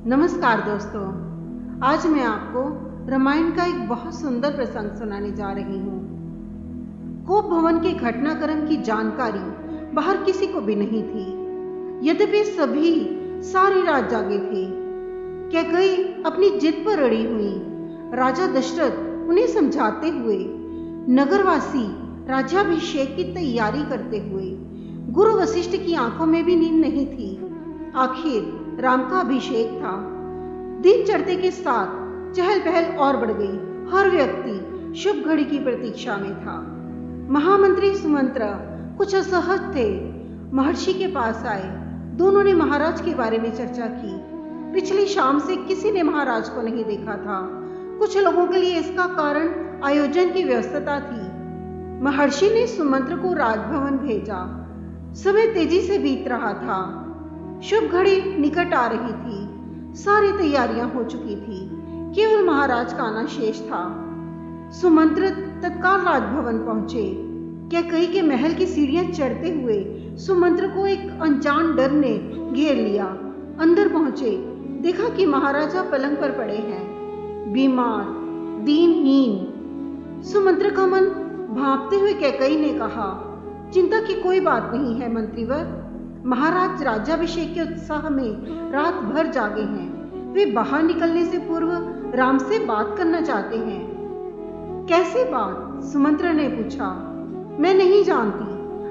नमस्कार दोस्तों, आज मैं आपको रामायण का एक बहुत सुंदर प्रसंग सुनाने जा रही हूँ। कोप भवन के घटनाक्रम की जानकारी बाहर किसी को भी नहीं थी। यद्यपि सभी सारी रात जागे थे। कैकेयी अपनी जिद पर अड़ी हुई। राजा दशरथ उन्हें समझाते हुए, नगरवासी राज्याभिषेक की तैयारी करते हुए। गुरु वशिष्ठ की आंखों में भी नींद नहीं थी। आखिर राम का अभिषेक था। दिन चढ़ते के साथ चहल पहल और बढ़ गई। हर व्यक्ति शुभ घड़ी की प्रतीक्षा में था। महामंत्री सुमंत्र कुछ असहज थे। महर्षि के पास आए। दोनों ने महाराज के बारे में चर्चा की। पिछली शाम से किसी ने महाराज को नहीं देखा था। कुछ लोगों के लिए इसका कारण आयोजन की व्यस्तता थी। महर्षि ने सुमंत्र को राजभवन भेजा। समय तेजी से बीत रहा था। शुभ घड़ी निकट आ रही थी। सारी तैयारियां हो चुकी थी। केवल महाराज का आना शेष था। सुमंत्र तत्काल राजभवन पहुंचे। कैकेयी के महल की सीढ़ियां चढ़ते हुए सुमंत्र को एक अनजान डर ने घेर लिया। अंदर पहुंचे, देखा कि महाराजा पलंग पर पड़े हैं, बीमार, दीनहीन। सुमंत्र का मन भांपते हुए कैकेयी ने कहा, चिंता की कोई बात नहीं है मंत्रीवर। महाराज राज्याभिषेक के उत्साह में रात भर जागे हैं। वे बाहर निकलने से पूर्व राम से बात करना चाहते हैं। कैसे बात? सुमंत्र ने पूछा। मैं नहीं जानती,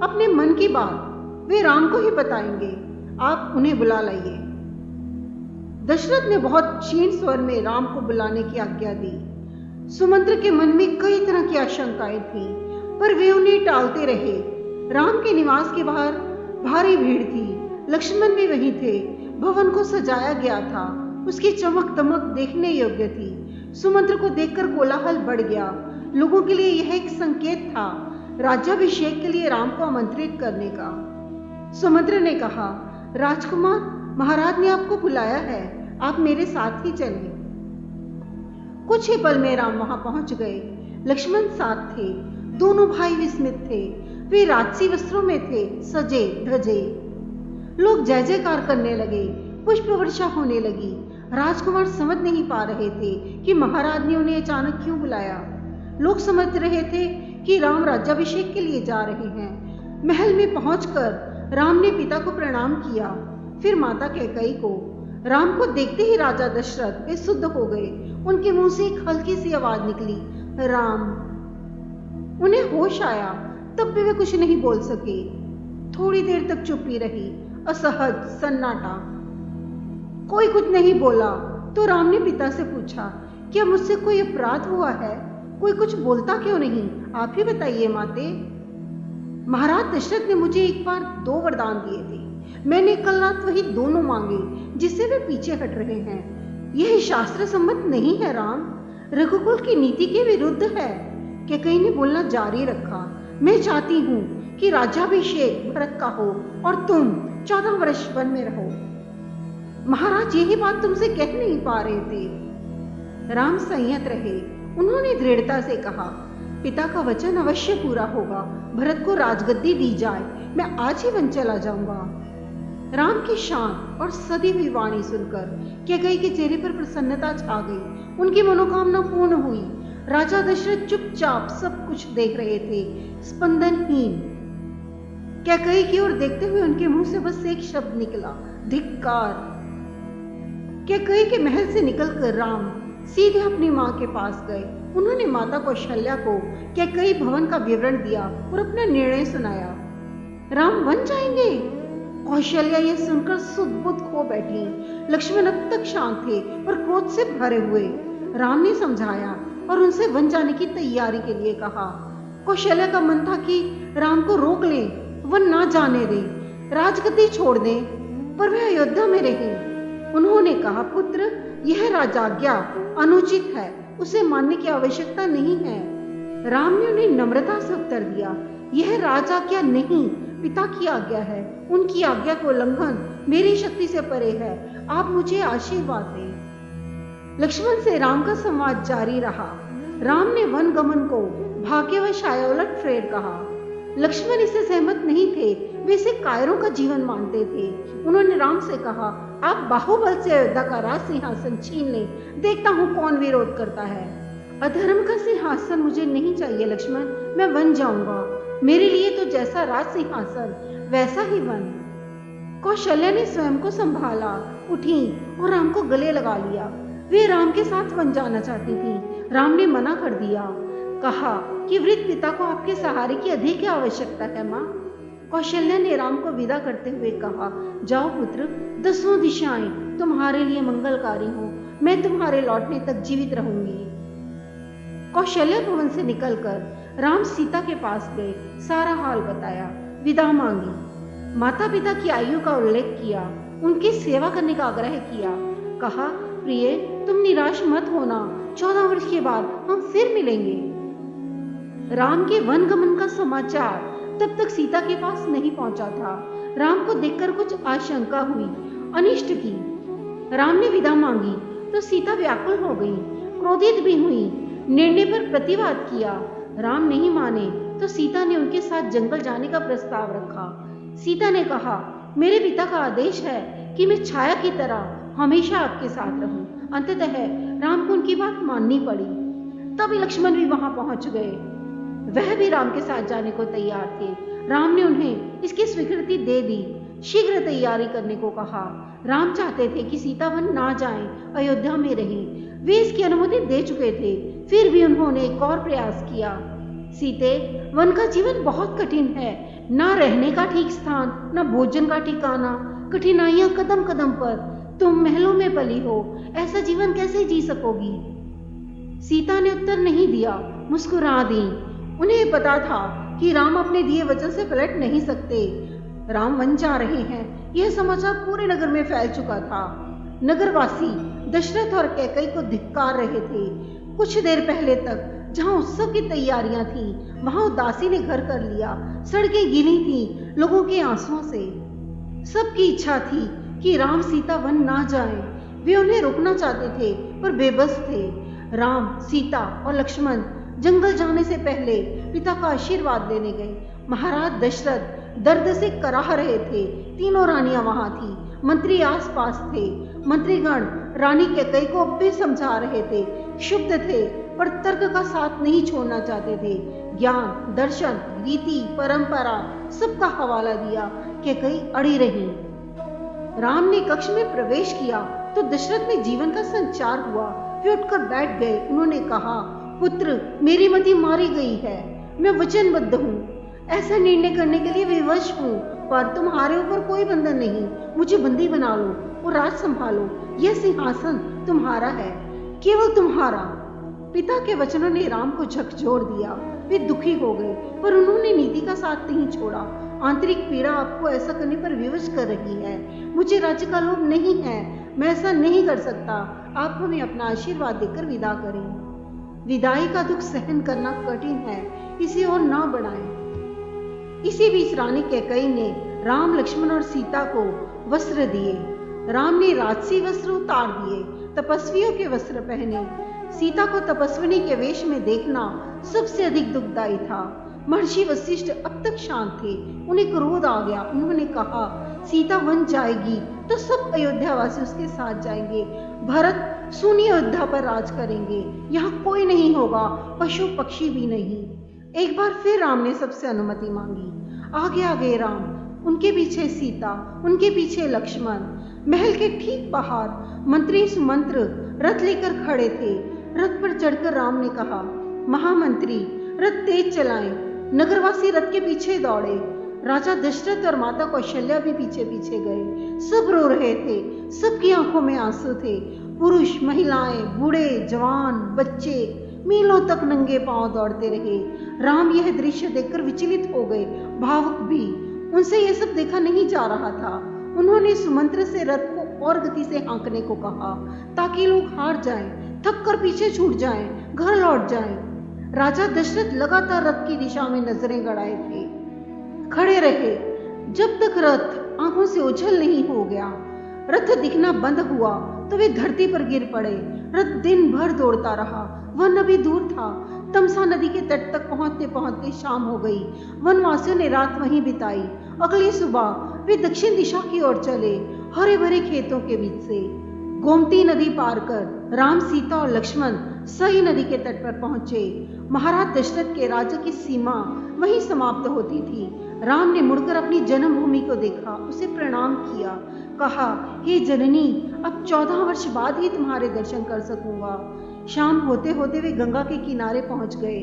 अपने मन की बात वे राम को ही बताएंगे। आप उन्हें बुला लाइए। दशरथ ने बहुत क्षीण स्वर में राम को बुलाने की आज्ञा दी। सुमंत्र के मन में कई तरह की आशंकाएं थीं, पर वे उन्हें टालते रहे। राम के निवास के बाहर भारी भीड़ थी। लक्ष्मण भी वहीं थे। भवन को सजाया गया था। उसकी चमक दमक देखने योग्य थी। सुमंत्र को देखकर कोलाहल बढ़ गया। लोगों के लिए यह एक संकेत था राज्याभिषेक के लिए राम को आमंत्रित करने का। सुमंत्र ने कहा, राजकुमार, महाराज ने आपको बुलाया है, आप मेरे साथ ही चलें। कुछ ही पल में राम वहां पहुंच गए। लक्ष्मण साथ थे। दोनों भाई विस्मित थे। वे राजसी वस्त्रों में थे, सजे धजे। लोग जय जयकार करने लगे। पुष्प वर्षा होने लगी। राजकुमार समझ नहीं पा रहे थे कि महाराज ने उन्हें अचानक क्यों बुलाया। लोग समझ रहे थे कि राम राज्याभिषेक के लिए जा रहे हैं। महल में पहुंचकर राम ने पिता को प्रणाम किया, फिर माता कैकेयी को। राम को देखते ही राजा दशरथ बेसुध हो गए। उनके मुंह से एक हल्की सी आवाज निकली, राम। उन्हें होश आया, तब भी वे कुछ नहीं बोल सके। थोड़ी देर तक चुप्पी रही, असहज सन्नाटा। कोई कुछ नहीं बोला तो राम ने पिता से पूछा, क्या मुझसे कोई अपराध हुआ है? कोई कुछ बोलता क्यों नहीं? आप ही बताइए माते। महाराज दशरथ ने मुझे एक बार 2 वरदान दिए थे। मैंने कल रात वही दोनों मांगे जिससे वे पीछे हट रहे हैं। यह शास्त्र सम्मत नहीं है राम, रघुकुल की नीति के विरुद्ध है। कैकेयी ने बोलना जारी रखा, मैं चाहती हूँ कि राज्याभिषेक भरत का हो और तुम 14 वर्ष वन में रहो। महाराज यही बात तुमसे कह नहीं पा रहे थे। राम संयत रहे। उन्होंने दृढ़ता से कहा, पिता का वचन अवश्य पूरा होगा। भरत को राजगद्दी दी जाए, मैं आज ही वन चला जाऊंगा। राम की शांत और सदी हुई वाणी सुनकर कैकेयी के चेहरे पर प्रसन्नता छा गई। उनकी मनोकामना पूर्ण हुई। राजा दशरथ चुपचाप सब कुछ देख रहे थे, स्पंदनहीन। कैकेयी की ओर देखते हुए उनके मुंह से बस एक शब्द निकला, धिक्कार। कैकेयी के महल से निकलकर राम सीधे अपनी मां के पास गए। उन्होंने माता कौशल्या को कैकेयी भवन का विवरण दिया और अपना निर्णय सुनाया। राम वन जाएंगे? कौशल्या यह सुनकर सुध-बुध खो बैठी। लक्ष्मण अब तक शांत थे और क्रोध से भरे हुए। राम ने समझाया और उनसे वन जाने की तैयारी के लिए कहा। कौशल्या का मन था कि राम को रोक लें, वन ना जाने दें, राजगद्दी छोड़ दें, पर वह अयोध्या में रहे। उन्होंने कहा, पुत्र, यह राजाज्ञा अनुचित है, उसे मानने की आवश्यकता नहीं है। राम ने उन्हें नम्रता से उत्तर दिया, यह राजाज्ञा नहीं, पिता की आज्ञा है। उनकी आज्ञा का उल्लंघन मेरी शक्ति से परे है। आप मुझे आशीर्वाद दें। लक्ष्मण से राम का संवाद जारी रहा। राम ने वन गमन को भाग्यवश आया उलट फेर कहा। लक्ष्मण इससे सहमत नहीं थे। वे इसे कायरों का जीवन मानते थे। उन्होंने राम से कहा, आप बाहुबल से अयोध्या का राज सिंहासन छीन लें, देखता हूँ कौन विरोध करता है। अधर्म का सिंहासन मुझे नहीं चाहिए लक्ष्मण, मैं वन जाऊंगा। मेरे लिए तो जैसा राज सिंहासन वैसा ही वन। कौशल्या ने स्वयं को संभाला, उठी और राम को गले लगा लिया। वे राम के साथ वन जाना चाहती थी। राम ने मना कर दिया, कहा कि वृद्ध पिता को आपके सहारे की अधिक आवश्यकता है माँ। कौशल्या ने राम को विदा करते हुए कहा, जाओ पुत्र, 10 दिशाएं तुम्हारे लिए मंगलकारी हो, मैं तुम्हारे लौटने तक जीवित रहूंगी। कौशल्या भवन से निकलकर राम सीता के पास गए, सारा हाल बताया, विदा मांगी। माता पिता की आयु का उल्लेख किया, उनकी सेवा करने का आग्रह किया। कहा, प्रिय तुम निराश मत होना, 14 वर्ष के बाद हम फिर मिलेंगे। राम के वन गमन का समाचार तब तक सीता के पास नहीं पहुंचा था। राम को देखकर कुछ आशंका हुई, अनिष्ट की। राम ने विदा मांगी तो सीता व्याकुल हो गई, क्रोधित भी हुई, निर्णय पर प्रतिवाद किया। राम नहीं माने तो सीता ने उनके साथ जंगल जाने का प्रस्ताव रखा। सीता ने कहा, मेरे पिता का आदेश है कि मैं छाया की तरह हमेशा आपके साथ रहूं। अंततः राम को उनकी बात माननी पड़ी। तभी लक्ष्मण भी वहां पहुंच गए। वह भी राम के साथ जाने को तैयार थे। राम ने उन्हें इसकी स्वीकृति दे दी, शीघ्र तैयारी करने को कहा। राम चाहते थे कि सीता वन ना जाएं, अयोध्या में रहें। वे इसकी अनुमति दे चुके थे, फिर भी उन्होंने एक और प्रयास किया। सीते, वन का जीवन बहुत कठिन है, ना रहने का ठीक स्थान, ना भोजन का ठिकाना, कठिनाइयां कदम कदम पर। तुम महलों में पली हो, ऐसा जीवन कैसे जी सकोगी? सीता ने उत्तर नहीं दिया, मुस्कुरा दी। उन्हें पता था कि राम अपने दिए वचन से पलट नहीं सकते। राम वन जा रहे हैं, यह समाचार पूरे नगर में फैल चुका था। नगरवासी दशरथ और कैकई को धिक्कार रहे थे। कुछ देर पहले तक जहां उत्सव की तैयारियां थी, वहां उदासी ने घर कर लिया। सड़कें गीली थी लोगों के आंसुओं से। सबकी इच्छा थी कि राम सीता वन ना जाएं। वे उन्हें रोकना चाहते थे पर बेबस थे। राम, सीता और लक्ष्मण जंगल जाने से पहले पिता का आशीर्वाद लेने गए। महाराज दशरथ दर्द से कराह रहे थे। तीनों रानियां वहां थी, मंत्री आसपास थे। मंत्रीगण रानी कैकई को भी समझा रहे थे, क्षुब्ध थे पर तर्क का साथ नहीं छोड़ना चाहते थे। ज्ञान, दर्शन, रीति, परंपरा सबका हवाला दिया। कैकई अड़ी रही। राम ने कक्ष में प्रवेश किया तो दशरथ में जीवन का संचार हुआ। वे उठकर बैठ गए। उन्होंने कहा, पुत्र, मेरी मति मारी गई है, मैं वचनबद्ध हूँ। ऐसा निर्णय करने के लिए विवश हूँ, पर तुम्हारे ऊपर कोई बंधन नहीं। मुझे बंदी बना लो और राज संभालो। यह सिंहासन तुम्हारा है, केवल तुम्हारा। पिता के वचनों ने राम को झकझोर दिया। वे दुखी हो गए पर उन्होंने नीति का साथ नहीं छोड़ा। आंतरिक पीड़ा आपको ऐसा करने पर विवश कर रही है। मुझे राज्य का लोभ नहीं है, मैं ऐसा नहीं कर सकता। आप हमें अपना आशीर्वाद देकर विदा करें। विदाई का दुख सहन करना कठिन है, इसे और ना बढ़ाएं। इसी बीच रानी कैकई ने राम, लक्ष्मण और सीता को वस्त्र दिए। राम ने राजसी वस्त्र उतार दिए, तपस्वियों के वस्त्र पहने। सीता को तपस्विनी के वेश में देखना सबसे अधिक दुखदायी था। महर्षि वशिष्ठ अब तक शांत थे। उन्हें क्रोध आ गया। उन्होंने कहा, सीता वन जाएगी तो सब अयोध्यावासी उसके साथ जाएंगे। भरत सुनी अयोध्या पर राज करेंगे। यहाँ कोई नहीं होगा, पशु पक्षी भी नहीं। एक बार फिर राम ने सबसे अनुमति मांगी। आगे आगे राम, उनके पीछे सीता, उनके पीछे लक्ष्मण। महल के ठीक बाहर मंत्री सुमंत्र रथ लेकर खड़े थे। रथ पर चढ़कर राम ने कहा, महामंत्री रथ तेज चलाएं। नगरवासी रथ के पीछे दौड़े। राजा दशरथ और माता कौशल्या भी पीछे पीछे गए। सब रो रहे थे, सबकी आंखों में आंसू थे। पुरुष, महिलाएं, बूढ़े, जवान, बच्चे मीलों तक नंगे पांव दौड़ते रहे। राम यह दृश्य देखकर विचलित हो गए, भावुक भी। उनसे यह सब देखा नहीं जा रहा था। उन्होंने सुमंत्र से रथ को और गति से हाँकने को कहा ताकि लोग हार जाएं, थक कर पीछे छूट जाएं, घर लौट जाएं। राजा दशरथ लगातार रथ की दिशा में नजरें गड़ाए थे, खड़े रहे जब तक रथ आंखों से ओझल नहीं हो गया। रथ दिखना बंद हुआ तो वे धरती पर गिर पड़े। रथ दिन भर दौड़ता रहा। वन अभी दूर था। तमसा नदी के तट तक पहुंचते पहुंचते शाम हो गई। वनवासियों ने रात वहीं बिताई। अगली सुबह वे दक्षिण दिशा की ओर चले। हरे भरे खेतों के बीच से। गोमती नदी पार कर राम, सीता और लक्ष्मण सही नदी के तट पर पहुंचे। महाराज दशरथ के राज्य की सीमा वहीं समाप्त होती थी। राम ने मुड़कर अपनी जन्मभूमि को देखा, उसे प्रणाम किया, कहा, हे जननी, अब 14 वर्ष बाद ही तुम्हारे दर्शन कर सकूंगा। शाम होते होते वे गंगा के किनारे पहुंच गए।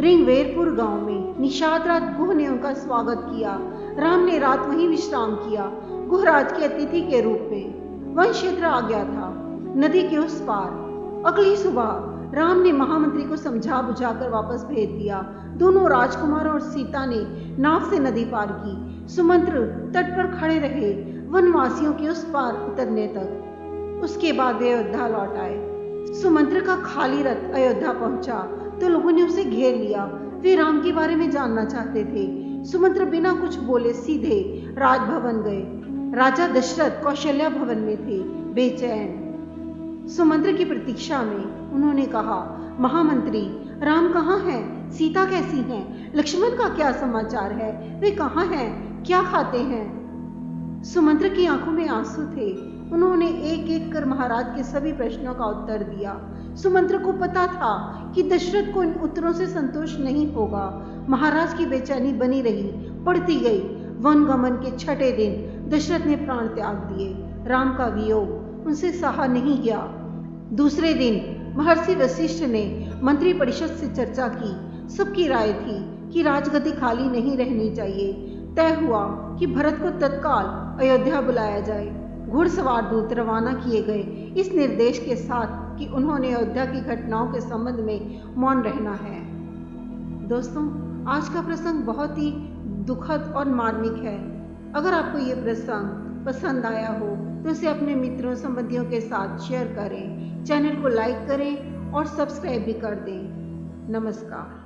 रिंगवेरपुर गांव में निषाद राज गुह ने उनका स्वागत किया। राम ने रात वहीं विश्राम किया, गुहराज के अतिथि के रूप में। वह क्षेत्र आ गया था नदी के उस पार। अगली सुबह राम ने महामंत्री को समझा बुझाकर वापस भेज दिया। दोनों राजकुमार और सीता ने नाव से नदी पार की। सुमंत्र तट पर खड़े रहे वनवासियों के उस पार उतरने तक। उसके बाद वे अयोध्या लौट आए। सुमंत्र का खाली रथ अयोध्या पहुंचा तो लोगों ने उसे घेर लिया। वे राम के बारे में जानना चाहते थे। सुमंत्र बिना कुछ बोले सीधे राजभवन गए। राजा दशरथ कौशल्या भवन में थे, बेचैन। सुमंत्र की प्रतीक्षा में उन्होंने कहा, महामंत्री, राम कहाँ है? सीता कैसी हैं? लक्ष्मण का क्या समाचार है? वे कहाँ हैं? क्या खाते हैं? सुमंत्र की आंखों में आंसू थे। उन्होंने एक एक कर महाराज के सभी प्रश्नों का उत्तर दिया। सुमंत्र को पता था कि दशरथ को इन उत्तरों से संतोष नहीं होगा। महाराज की बेचैनी बनी रही, बढ़ती गई। वन गमन के 6ठे दिन दशरथ ने प्राण त्याग दिए। राम का वियोग उनसे सहा नहीं गया। दूसरे दिन महर्षि वशिष्ठ ने मंत्री परिषद से चर्चा की। सबकी राय थी कि राजगद्दी खाली नहीं रहनी चाहिए। तय हुआ कि भरत को तत्काल अयोध्या बुलाया जाए। घुड़सवार दूत रवाना किए गए, इस निर्देश के साथ कि उन्होंने अयोध्या की घटनाओं के संबंध में मौन रहना है। दोस्तों, आज का प्रसंग बहुत ही दुखद और मार्मिक है। अगर आपको ये प्रसंग पसंद आया हो तो इसे अपने मित्रों संबंधियों के साथ शेयर करें, चैनल को लाइक करें और सब्सक्राइब भी कर दें। नमस्कार।